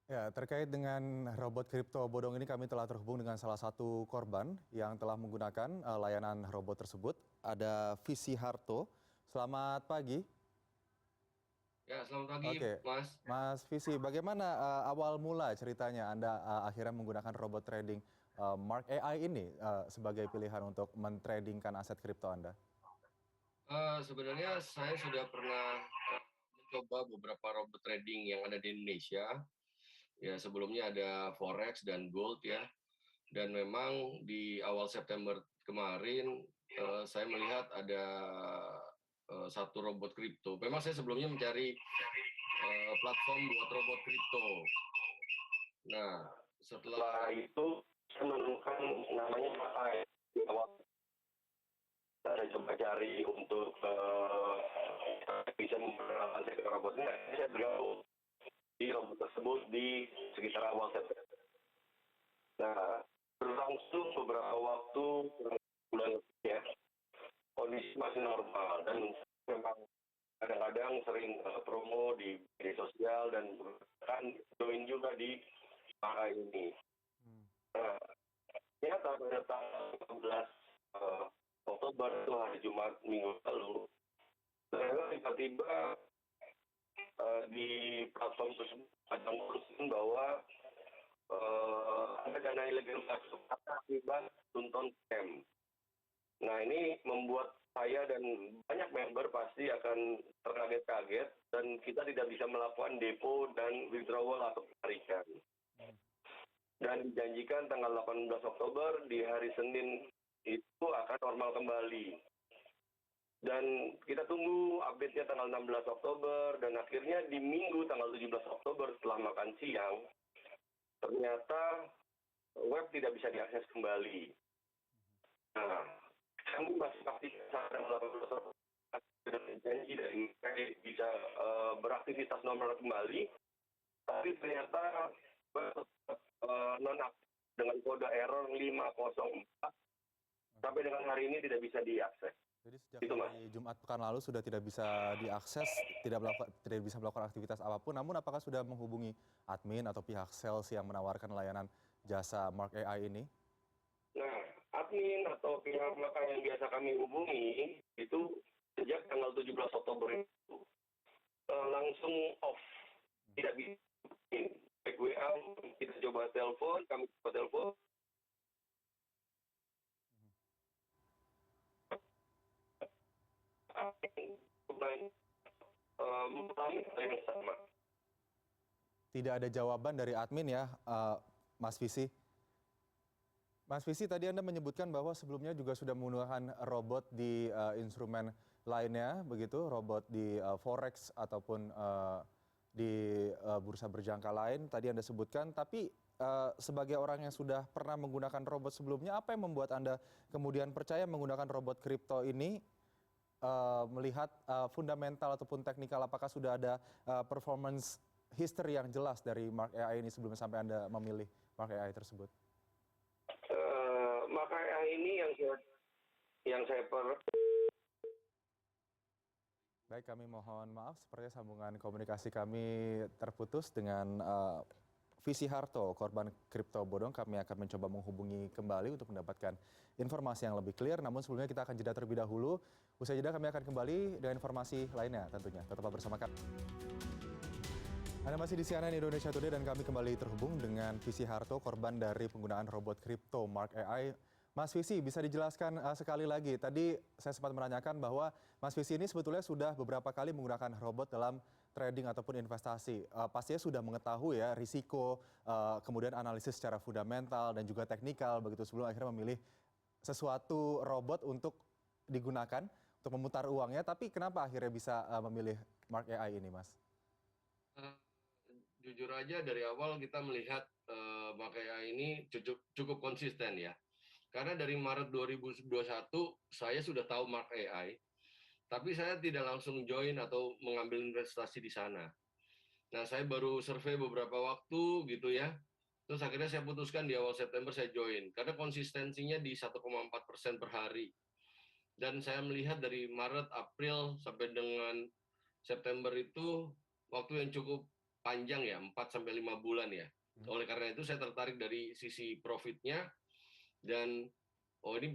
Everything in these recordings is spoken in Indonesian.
Ya, terkait dengan robot kripto bodong ini kami telah terhubung dengan salah satu korban yang telah menggunakan layanan robot tersebut. Ada Visi Harto. Selamat pagi. Ya, selamat pagi, Oke, Mas. Mas Visi, bagaimana awal mula ceritanya Anda akhirnya menggunakan robot trading Mark AI ini sebagai pilihan untuk mentradingkan aset kripto Anda? Sebenarnya saya sudah pernah mencoba beberapa robot trading yang ada di Indonesia. Ya, sebelumnya ada Forex dan Gold ya. Dan memang di awal September kemarin saya melihat ada satu robot kripto. Memang saya sebelumnya mencari platform buat robot kripto. Nah, setelah itu saya menemukan namanya Makai. Di awal saya coba cari untuk bisa memperkenalkan saya ke robotnya, saya bergabung di robot tersebut di sekitar awal September. Nah, berlangsung beberapa waktu, bulan lebih ya, kondisi masih normal dan memang kadang-kadang sering promo di media sosial dan bahkan join juga di para ini. Hmm. Nah, ternyata pada tanggal 15 Oktober itu hari Jumat minggu lalu, ternyata tiba-tiba di platform tersebut ada mention bahwa ada dana ilegal masuk akibat tunton scam. Nah, ini membuat saya dan banyak member pasti akan terkaget-kaget dan kita tidak bisa melakukan depo dan withdrawal atau penarikan. Hmm. Dan dijanjikan tanggal 18 Oktober di hari Senin itu akan normal kembali. Dan kita tunggu update-nya tanggal 16 Oktober dan akhirnya di minggu tanggal 17 Oktober setelah makan siang, ternyata web tidak bisa diakses kembali. Nah, kami masih aktif sampai 18 Oktober dan janji dari mereka bisa beraktivitas normal kembali, tapi ternyata nonaktif dengan kode error 504 sampai dengan hari ini tidak bisa diakses. Jadi sejak Itu Mas. hari Jumat pekan lalu sudah tidak bisa diakses, tidak bisa melakukan aktivitas apapun. Namun apakah sudah menghubungi admin atau pihak sales yang menawarkan layanan jasa Mark AI ini? Nah, admin atau pihak belakang yang biasa kami hubungi itu sejak tanggal 17 Oktober itu langsung off, tidak bisa. Baik WA, kita coba telepon, kami coba telepon, melalui yang sama. Tidak ada jawaban dari admin ya, Mas Visi. Mas Visi, tadi Anda menyebutkan bahwa sebelumnya juga sudah menggunakan robot di instrumen lainnya, begitu, robot di forex ataupun di bursa berjangka lain. Tadi Anda sebutkan, tapi sebagai orang yang sudah pernah menggunakan robot sebelumnya, apa yang membuat Anda kemudian percaya menggunakan robot kripto ini? Melihat fundamental ataupun teknikal, apakah sudah ada performance history yang jelas dari Mark AI ini sebelumnya sampai Anda memilih Mark AI tersebut? Maka ini yang saya Baik, kami mohon maaf, sepertinya sambungan komunikasi kami terputus dengan Visi Harto, korban kripto bodong. Kami akan mencoba menghubungi kembali untuk mendapatkan informasi yang lebih clear. Namun sebelumnya kita akan jeda terlebih dahulu. Usai jeda kami akan kembali dengan informasi lainnya tentunya. Tetap bersama kami. Anda masih di CNN Indonesia Today dan kami kembali terhubung dengan Visi Harto, korban dari penggunaan robot kripto Mark AI. Mas Visi, bisa dijelaskan sekali lagi, tadi saya sempat menanyakan bahwa Mas Visi ini sebetulnya sudah beberapa kali menggunakan robot dalam trading ataupun investasi. Pastinya sudah mengetahui ya risiko, kemudian analisis secara fundamental dan juga teknikal, begitu sebelum akhirnya memilih sesuatu robot untuk digunakan untuk memutar uangnya. Tapi kenapa akhirnya bisa memilih Mark AI ini, Mas? Eh, jujur aja dari awal kita melihat Makaya ini cukup konsisten ya. Karena dari Maret 2021 saya sudah tahu Mark AI, tapi saya tidak langsung join atau mengambil investasi di sana. Nah, saya baru survei beberapa waktu gitu ya. Terus akhirnya saya putuskan di awal September saya join karena konsistensinya di 1,4% per hari. Dan saya melihat dari Maret, April sampai dengan September itu waktu yang cukup panjang ya, 4 sampai 5 bulan ya. Oleh karena itu saya tertarik dari sisi profitnya dan ini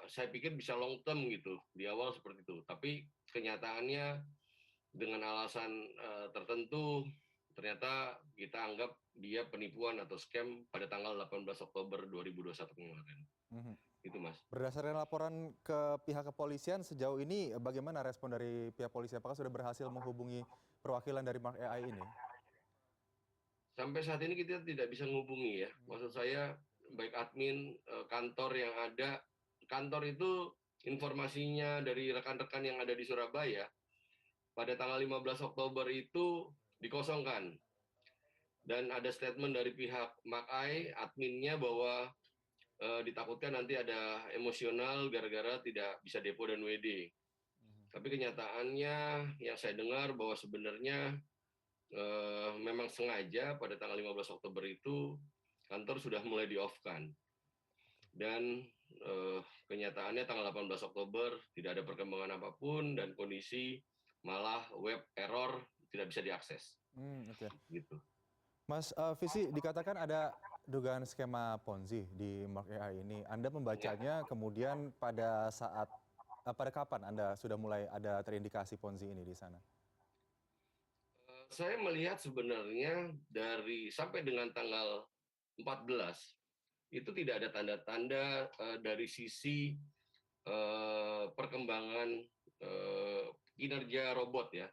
saya pikir bisa long term gitu di awal seperti itu. Tapi kenyataannya dengan alasan tertentu ternyata kita anggap dia penipuan atau scam pada tanggal 18 Oktober 2021 kemarin. Itu Mas. Berdasarkan laporan ke pihak kepolisian sejauh ini bagaimana respon dari pihak polisi? Apakah sudah berhasil menghubungi perwakilan dari Mark AI ini? Sampai saat ini kita tidak bisa menghubungi ya. Maksud saya baik admin kantor yang ada, kantor itu informasinya dari rekan-rekan yang ada di Surabaya pada tanggal 15 Oktober itu dikosongkan. Dan ada statement dari pihak Makai, adminnya bahwa ditakutkan nanti ada emosional gara-gara tidak bisa depo dan WD. Tapi kenyataannya yang saya dengar bahwa sebenarnya memang sengaja pada tanggal 15 Oktober itu kantor sudah mulai di-off-kan. Dan kenyataannya tanggal 18 Oktober tidak ada perkembangan apapun dan kondisi malah web error tidak bisa diakses. Oke. Gitu. Mas Visi, dikatakan ada dugaan skema Ponzi di Mark AI ini. Anda membacanya kemudian pada kapan Anda sudah mulai ada terindikasi Ponzi ini di sana? Saya melihat sebenarnya sampai dengan tanggal 14 itu tidak ada tanda-tanda dari sisi perkembangan kinerja robot ya.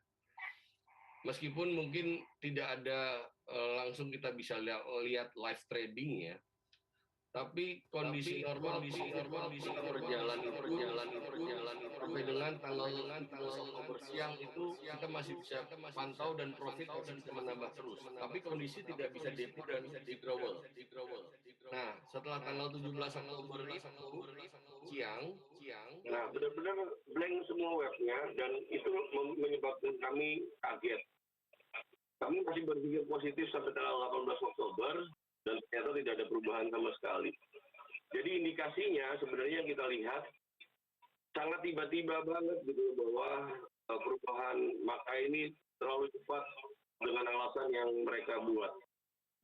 Meskipun mungkin tidak ada langsung kita bisa lihat live trading ya, tapi kondisi normal berjalan sampai dengan tanggal 17 Oktober siang itu kita masih bisa pantau dan profit masih bisa menambah terus. Tapi kondisi tidak bisa depo dan withdrawal. Nah, setelah tanggal 17 Oktober itu siang, nah benar-benar blank semua webnya dan itu menyebabkan kami kaget. Kami masih berpikir positif sampai tanggal 18 Oktober dan ternyata tidak ada perubahan sama sekali. Jadi indikasinya sebenarnya kita lihat sangat tiba-tiba banget gitu bahwa perubahan maka ini terlalu cepat dengan alasan yang mereka buat.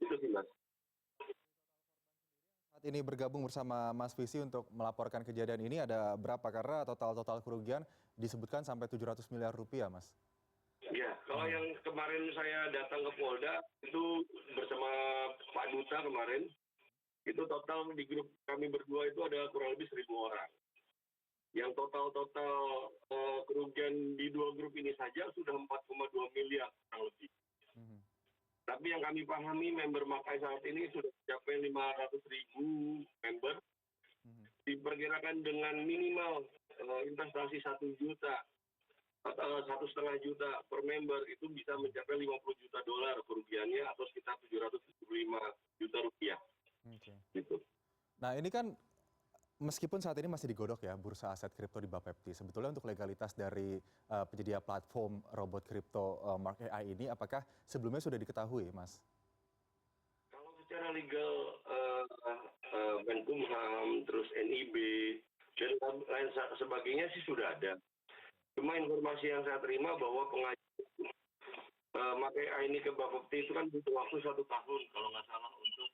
Itu sih Mas. Saat ini bergabung bersama Mas Visi untuk melaporkan kejadian ini ada berapa? Karena total kerugian disebutkan sampai 700 miliar rupiah, Mas. Ya, kalau yang kemarin saya datang ke Polda itu bersama Pak Duta kemarin, itu total di grup kami berdua itu ada kurang lebih 1.000 orang. Yang total kerugian di dua grup ini saja sudah 4,2 miliar kurang lebih. Tapi yang kami pahami member Makai saat ini sudah mencapai 500.000 member. Diperkirakan dengan minimal investasi 1 juta atau 1,5 juta per member itu bisa mencapai 50 juta dolar kerugiannya atau sekitar 775 juta rupiah. Gitu. Nah ini kan meskipun saat ini masih digodok ya bursa aset kripto di Bapepti, sebetulnya untuk legalitas dari penyedia platform robot kripto Mark AI ini, apakah sebelumnya sudah diketahui, Mas? Kalau secara legal Menkumham, terus NIB, dan lain sebagainya sih sudah ada. Cuma informasi yang saya terima bahwa pengajuan Mark AI ini ke Bapepti itu kan butuh waktu 1 tahun kalau nggak salah untuk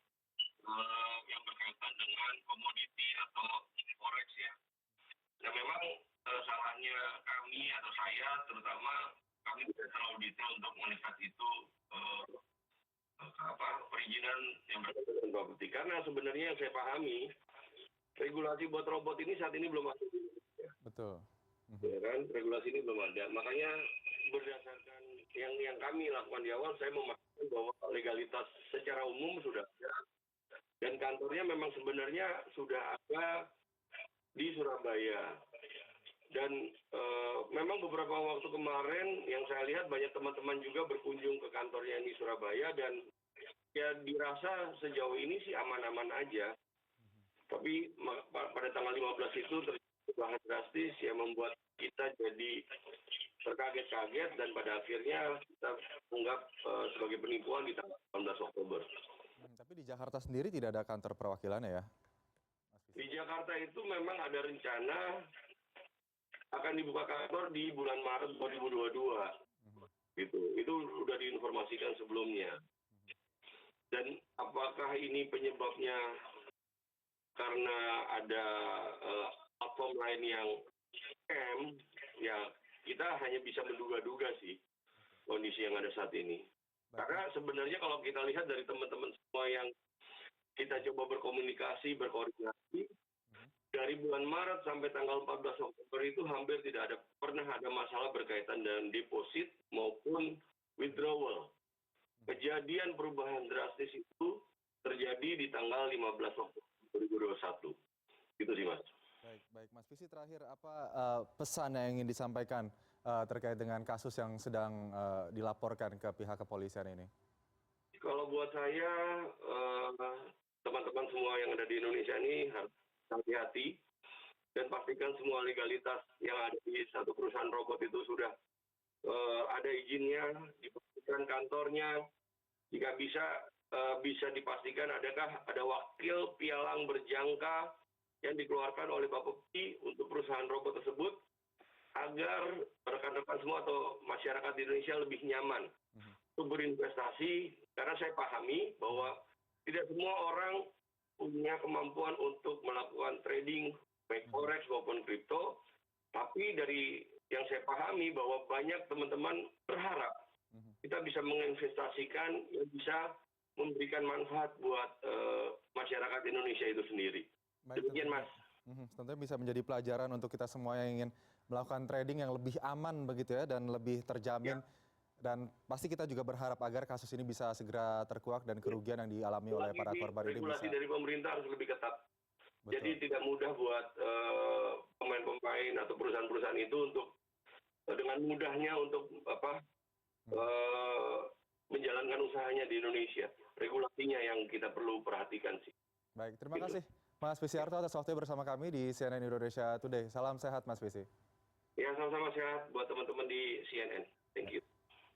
yang berkaitan dengan komoditi atau forex ya. Nah memang salahnya kami atau saya terutama kami tidak terlalu detail untuk melihat itu perizinan yang berkaitan dengan Bapepti. Karena sebenarnya yang saya pahami regulasi buat robot ini saat ini belum ada. Betul. Ya kan, regulasi ini belum ada. Makanya berdasarkan yang kami lakukan di awal, saya memastikan bahwa legalitas secara umum sudah ada. Dan kantornya memang sebenarnya sudah ada di Surabaya. Dan memang beberapa waktu kemarin yang saya lihat banyak teman-teman juga berkunjung ke kantornya di Surabaya dan ya dirasa sejauh ini sih aman-aman aja. Tapi pada tanggal 15 itu terjadi perubahan drastis yang membuat kita jadi terkaget-kaget dan pada akhirnya kita anggap sebagai penipuan di tanggal 18 Oktober. Tapi di Jakarta sendiri tidak ada kantor perwakilannya ya? Di Jakarta itu memang ada rencana akan dibuka kantor di bulan Maret 2022. gitu. Itu sudah diinformasikan sebelumnya. Dan apakah ini penyebabnya karena ada platform lain yang scam? Ya, kita hanya bisa menduga-duga sih kondisi yang ada saat ini. Baik, Karena sebenarnya kalau kita lihat dari teman-teman semua yang kita coba berkomunikasi, berkoordinasi, dari bulan Maret sampai tanggal 14 Oktober itu hampir tidak pernah ada masalah berkaitan dengan deposit maupun withdrawal. Kejadian perubahan drastis itu terjadi di tanggal 15 Oktober 2021. Gitu sih, Mas. baik, baik. Mas Visi, terakhir apa pesan yang ingin disampaikan terkait dengan kasus yang sedang dilaporkan ke pihak kepolisian ini? Kalau buat saya, teman-teman semua yang ada di Indonesia ini harus hati-hati dan pastikan semua legalitas yang ada di satu perusahaan robot itu sudah ada izinnya, dipastikan kantornya, jika bisa dipastikan adakah ada wakil pialang berjangka yang dikeluarkan oleh Bapepti untuk perusahaan robot tersebut agar rekan-rekan semua atau masyarakat di Indonesia lebih nyaman untuk berinvestasi, karena saya pahami bahwa tidak semua orang punya kemampuan untuk melakukan trading baik forex maupun kripto, tapi dari yang saya pahami bahwa banyak teman-teman berharap kita bisa menginvestasikan yang bisa memberikan manfaat buat masyarakat Indonesia itu sendiri. Baik, Demikian, Mas. tentunya bisa menjadi pelajaran untuk kita semua yang ingin melakukan trading yang lebih aman begitu ya dan lebih terjamin. Dan pasti kita juga berharap agar kasus ini bisa segera terkuak dan kerugian yang dialami oleh para korban ini bisa. Regulasi dari pemerintah harus lebih ketat. Betul. Jadi tidak mudah buat pemain-pemain atau perusahaan-perusahaan itu untuk dengan mudahnya untuk menjalankan usahanya di Indonesia. Regulasinya yang kita perlu perhatikan sih. Baik, terima kasih Mas Visi Harto atas waktunya bersama kami di CNN Indonesia Today. Salam sehat Mas Visi. Ya, sama-sama sehat buat teman-teman di CNN. Thank you.